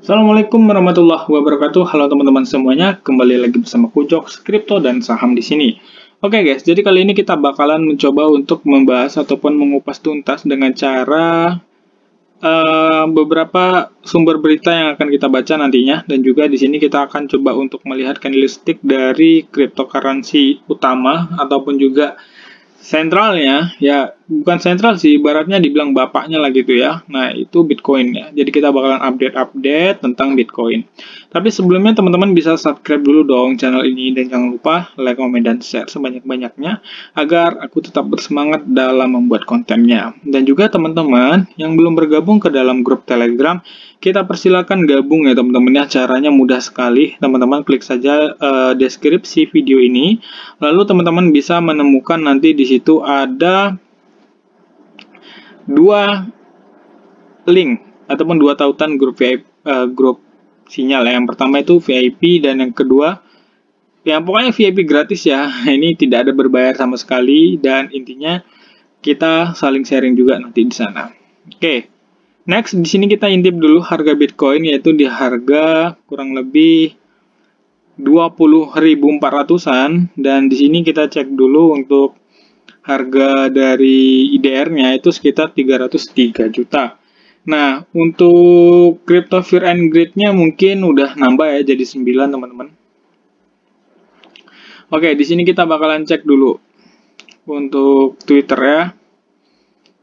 Assalamualaikum warahmatullahi wabarakatuh. Halo teman-teman semuanya, kembali lagi bersama Kujok, Kripto dan Saham di sini. Oke guys, jadi kali ini kita bakalan mencoba untuk membahas ataupun mengupas tuntas dengan cara beberapa sumber berita yang akan kita baca nantinya, dan juga di sini kita akan coba untuk melihat candlestick dari cryptocurrency utama ataupun juga sentralnya, ya bukan sentral sih, ibaratnya dibilang bapaknya lah gitu ya. Nah, itu Bitcoin ya. Jadi kita bakalan update-update tentang Bitcoin. Tapi sebelumnya teman-teman bisa subscribe dulu dong channel ini, dan jangan lupa like, comment, dan share sebanyak-banyaknya agar aku tetap bersemangat dalam membuat kontennya. Dan juga teman-teman yang belum bergabung ke dalam grup Telegram, kita persilakan gabung ya teman-teman ya. Caranya mudah sekali. Teman-teman klik saja deskripsi video ini. Lalu teman-teman bisa menemukan nanti di situ ada dua link ataupun dua tautan grup VIP, grup sinyal ya. Yang pertama itu VIP dan yang kedua yang pokoknya VIP gratis ya. Ini tidak ada berbayar sama sekali dan intinya kita saling sharing juga nanti di sana. Oke. Next di sini kita intip dulu harga Bitcoin, yaitu di harga kurang lebih 20.400-an, dan di sini kita cek dulu untuk harga dari IDR-nya itu sekitar 303 juta. Nah, untuk crypto fear and greed-nya mungkin udah nambah ya jadi 9 teman-teman. Oke, di sini kita bakalan cek dulu untuk Twitter ya.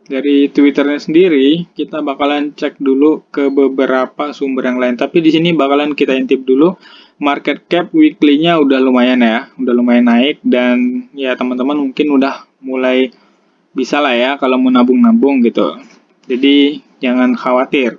Dari Twitternya sendiri, kita bakalan cek dulu ke beberapa sumber yang lain. Tapi di sini bakalan kita intip dulu. Market cap weekly-nya udah lumayan ya. Udah lumayan naik. Dan ya teman-teman mungkin udah mulai bisa lah ya kalau mau nabung-nabung gitu. Jadi jangan khawatir.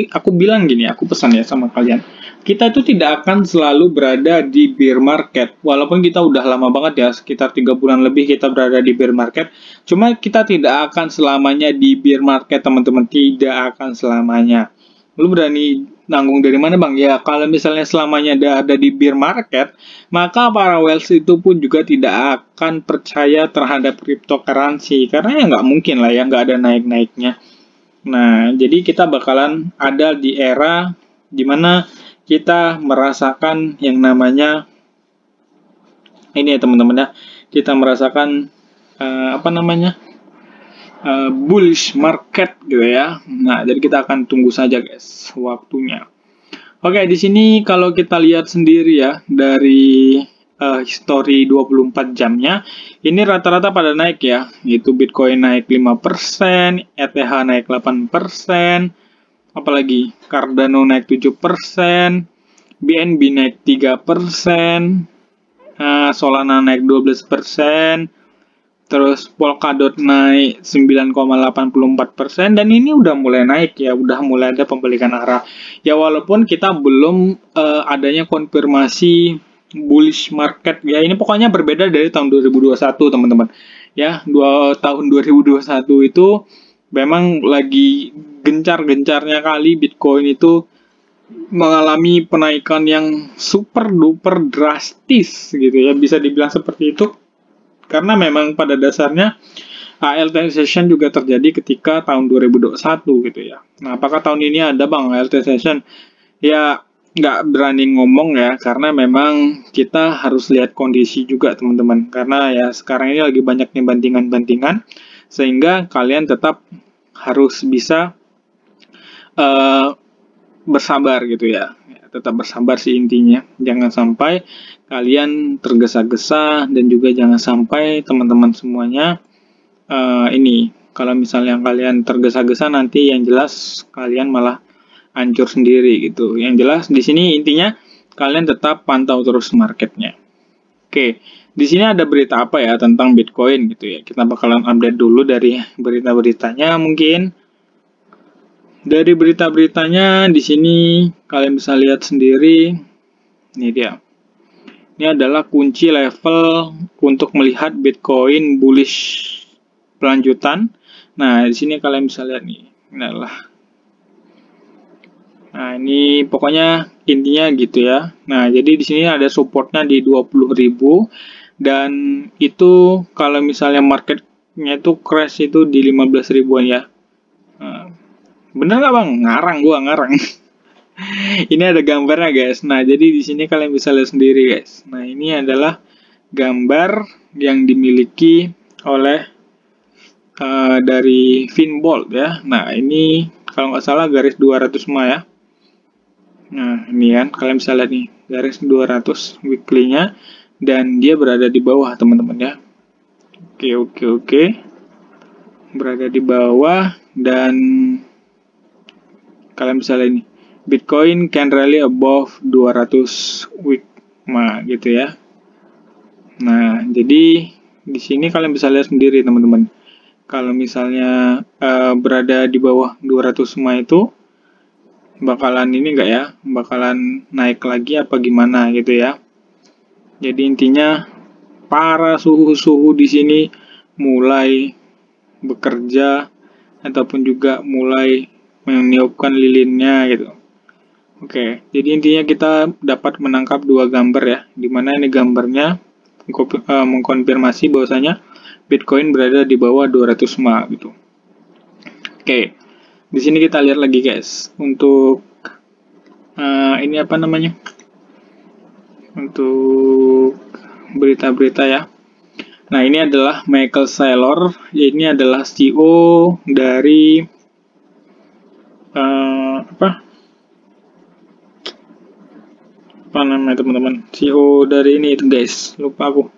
Aku bilang gini, aku pesan ya sama kalian. Kita itu tidak akan selalu berada di bear market. Walaupun kita udah lama banget ya, sekitar 3 bulan lebih kita berada di bear market. Cuma kita tidak akan selamanya di bear market, teman-teman. Tidak akan selamanya. Lu berani nanggung dari mana bang? Ya kalau misalnya selamanya ada di bear market, maka para whales itu pun juga tidak akan percaya terhadap cryptocurrency. Karena ya nggak mungkin lah ya, nggak ada naik-naiknya. Nah, jadi kita bakalan ada di era dimana kita merasakan yang namanya ini ya teman-teman ya, kita merasakan bullish market gitu ya. Nah, jadi kita akan tunggu saja guys waktunya. Oke, di sini kalau kita lihat sendiri ya dari history 24 jamnya, ini rata-rata pada naik ya, yaitu Bitcoin naik 5%, ETH naik 8%, apalagi Cardano naik 7%, BNB naik 3%, Solana naik 12%, terus Polkadot naik 9,84%, dan ini udah mulai naik ya, udah mulai ada pembalikan arah. Ya walaupun kita belum adanya konfirmasi bullish market ya, ini pokoknya berbeda dari tahun 2021 teman-teman. Ya, tahun 2021 itu memang lagi gencar-gencarnya kali Bitcoin itu mengalami penaikan yang super duper drastis gitu ya, bisa dibilang seperti itu. Karena memang pada dasarnya ALT session juga terjadi ketika tahun 2021 gitu ya. Nah, apakah tahun ini ada bang ALT session? Ya, nggak berani ngomong ya, karena memang kita harus lihat kondisi juga teman-teman. Karena ya sekarang ini lagi banyak nih bantingan-bantingan, sehingga kalian tetap harus bisa bersabar gitu ya. Tetap bersabar sih intinya. Jangan sampai kalian tergesa-gesa, dan juga jangan sampai teman-teman semuanya ini kalau misalnya kalian tergesa-gesa nanti yang jelas kalian malah hancur sendiri gitu. Yang jelas di sini intinya kalian tetap pantau terus marketnya. Oke, di sini ada berita apa ya tentang Bitcoin gitu ya. Kita bakalan update dulu dari berita-beritanya mungkin. Dari berita-beritanya di sini kalian bisa lihat sendiri. Ini dia. Ini adalah kunci level untuk melihat Bitcoin bullish pelanjutan. Nah, di sini kalian bisa lihat nih. Ini adalah. Nah, ini pokoknya intinya gitu ya. Nah, jadi di sini ada supportnya di 20.000, dan itu kalau misalnya marketnya itu crash itu di 15 ribuan ya. Nah, Bener nggak bang? Ngarang, gua ngarang. Ini ada gambarnya guys. Nah, jadi di sini kalian bisa lihat sendiri guys. Nah, ini adalah gambar yang dimiliki oleh dari Finbold ya. Nah, ini kalau nggak salah garis 200 ma ya. Nah, ini kan kalian bisa lihat nih, garis 200 weekly-nya dan dia berada di bawah teman-teman ya. Oke. Berada di bawah dan kalian bisa lihat nih, Bitcoin can rally above 200 week ma gitu ya. Nah, jadi di sini kalian bisa lihat sendiri teman-teman. Kalau misalnya berada di bawah 200 ma itu bakalan ini enggak ya? Bakalan naik lagi apa gimana gitu ya. Jadi intinya para suhu-suhu di sini mulai bekerja ataupun juga mulai meniupkan lilinnya gitu. Oke, jadi intinya kita dapat menangkap dua gambar ya, di mana ini gambarnya mengkonfirmasi bahwasanya Bitcoin berada di bawah 200 ma gitu. Oke, di sini kita lihat lagi guys, untuk ini apa namanya? Untuk berita-berita ya. Nah, ini adalah Michael Saylor, ini adalah CEO dari apa namanya teman-teman, CEO dari ini itu guys, lupa aku,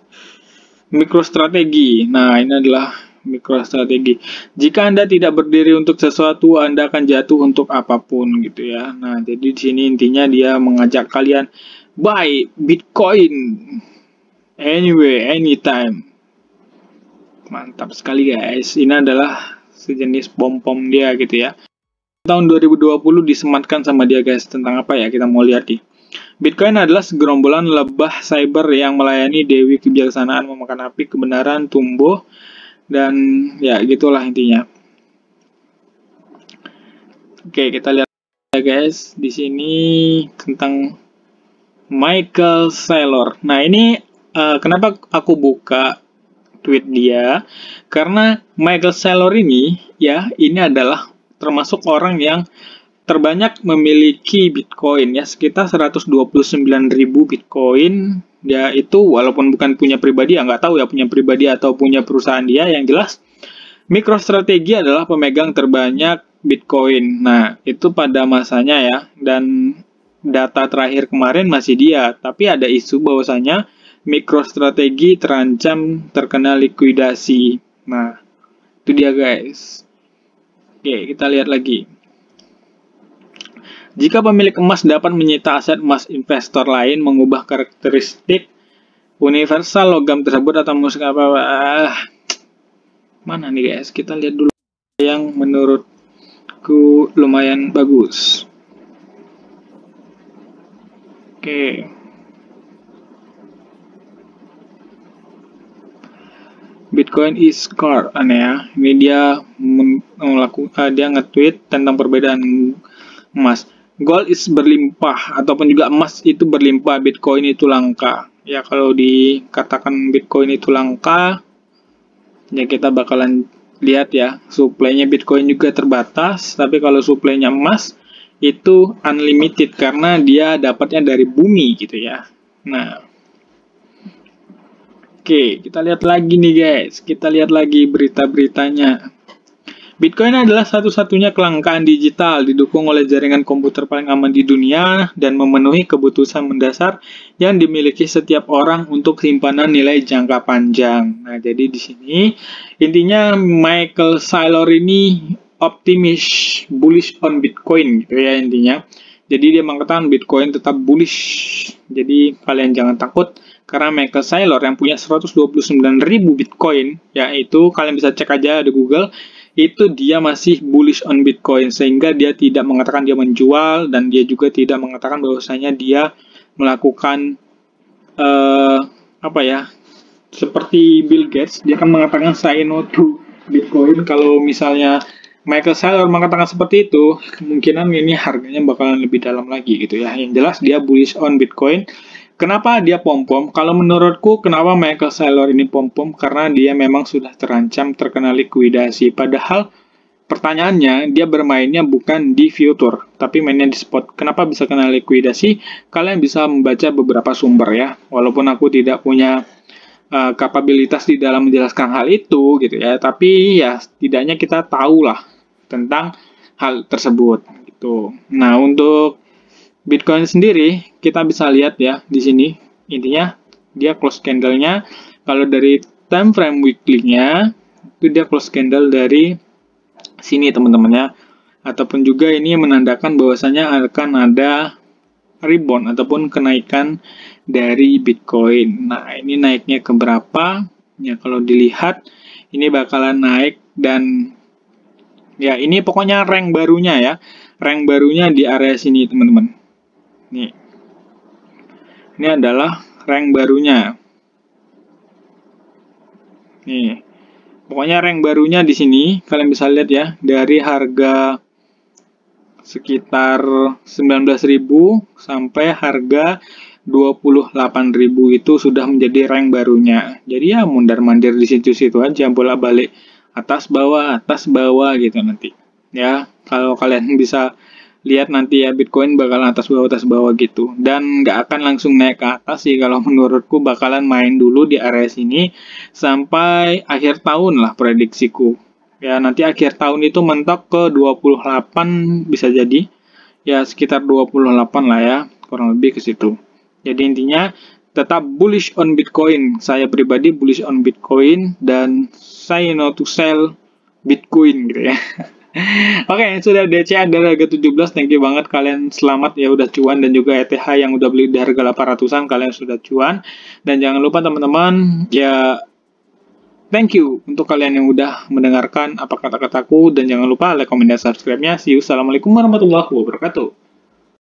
MicroStrategy. Nah, ini adalah MicroStrategy. Jika Anda tidak berdiri untuk sesuatu, Anda akan jatuh untuk apapun gitu ya. Nah, jadi di sini intinya dia mengajak kalian buy Bitcoin anyway, anytime. Mantap sekali guys. Ini adalah sejenis pom-pom dia gitu ya. Tahun 2020 disematkan sama dia guys. Tentang apa ya? Kita mau lihat nih. Bitcoin adalah segerombolan lebah cyber yang melayani dewi kebijaksanaan memakan api kebenaran tumbuh dan ya gitulah intinya. Oke, kita lihat ya guys di sini tentang Michael Saylor. Nah, ini kenapa aku buka tweet dia? Karena Michael Saylor ini ya, ini adalah termasuk orang yang terbanyak memiliki Bitcoin ya, sekitar 129.000 Bitcoin ya. Itu walaupun bukan punya pribadi ya, nggak tahu ya punya pribadi atau punya perusahaan dia. Yang jelas MicroStrategy adalah pemegang terbanyak Bitcoin. Nah, itu pada masanya ya, dan data terakhir kemarin masih dia, tapi ada isu bahwasanya MicroStrategy terancam terkena likuidasi. Nah, itu dia guys. Oke, kita lihat lagi. Jika pemilik emas dapat menyita aset emas investor lain, mengubah karakteristik universal logam tersebut atau musik apa? Mana nih guys? Kita lihat dulu yang menurutku lumayan bagus. Oke. Bitcoin is scarce, aneh ya. Ini dia dia nge-tweet tentang perbedaan emas. Gold is berlimpah ataupun juga emas itu berlimpah, Bitcoin itu langka. Ya kalau dikatakan Bitcoin itu langka, ya kita bakalan lihat ya, supply-nya Bitcoin juga terbatas, tapi kalau supply-nya emas itu unlimited karena dia dapatnya dari bumi gitu ya. Nah, oke, kita lihat lagi nih guys, kita lihat lagi berita-beritanya. Bitcoin adalah satu-satunya kelangkaan digital didukung oleh jaringan komputer paling aman di dunia dan memenuhi kebutuhan mendasar yang dimiliki setiap orang untuk simpanan nilai jangka panjang. Nah, jadi di sini intinya Michael Saylor ini optimis, bullish on Bitcoin gitu ya intinya. Jadi dia mengatakan Bitcoin tetap bullish. Jadi kalian jangan takut karena Michael Saylor yang punya 129.000 Bitcoin, yaitu kalian bisa cek aja di Google, itu dia masih bullish on Bitcoin, sehingga dia tidak mengatakan dia menjual dan dia juga tidak mengatakan bahwasanya dia melakukan seperti Bill Gates, dia akan mengatakan say no to Bitcoin. Kalau misalnya Michael Saylor mengatakan seperti itu, kemungkinan ini harganya bakalan lebih dalam lagi gitu ya. Yang jelas dia bullish on Bitcoin. Kenapa dia pom-pom? Kalau menurutku, kenapa Michael Saylor ini pom-pom? Karena dia memang sudah terancam terkena likuidasi. Padahal pertanyaannya, dia bermainnya bukan di future, tapi mainnya di spot. Kenapa bisa kena likuidasi? Kalian bisa membaca beberapa sumber ya. Walaupun aku tidak punya kapabilitas di dalam menjelaskan hal itu gitu ya, tapi ya setidaknya kita tahulah tentang hal tersebut gitu. Nah, untuk Bitcoin sendiri kita bisa lihat ya di sini, intinya dia close candle-nya kalau dari time frame weekly-nya itu dia close candle dari sini teman-teman ya, ataupun juga ini menandakan bahwasanya akan ada rebound ataupun kenaikan dari Bitcoin. Nah, ini naiknya ke berapa? Ya, kalau dilihat ini bakalan naik dan ya ini pokoknya rank barunya ya. Rank barunya di area sini, teman-teman. Nih. Ini adalah rank barunya. Nih. Pokoknya rank barunya di sini kalian bisa lihat ya, dari harga sekitar 19.000 sampai harga 28.000 itu sudah menjadi rank barunya. Jadi ya mundar-mandir di situ-situ aja, bolak-balik atas bawah gitu nanti. Ya, kalau kalian bisa lihat nanti ya Bitcoin bakalan atas bawah gitu. Dan nggak akan langsung naik ke atas sih, kalau menurutku bakalan main dulu di area sini sampai akhir tahun lah prediksiku. Ya, nanti akhir tahun itu mentok ke 28 bisa jadi. Ya, sekitar 28 lah ya, kurang lebih ke situ. Jadi intinya tetap bullish on Bitcoin. Saya pribadi bullish on Bitcoin dan saya know to sell Bitcoin gitu ya. Oke, sudah DCA dari harga 17. Thank you banget kalian, selamat ya udah cuan, dan juga ETH yang udah beli di harga 800-an kalian sudah cuan. Dan jangan lupa teman-teman ya, thank you untuk kalian yang udah mendengarkan apa kata-kataku, dan jangan lupa like, comment, dan subscribe-nya. See you. Assalamualaikum warahmatullahi wabarakatuh.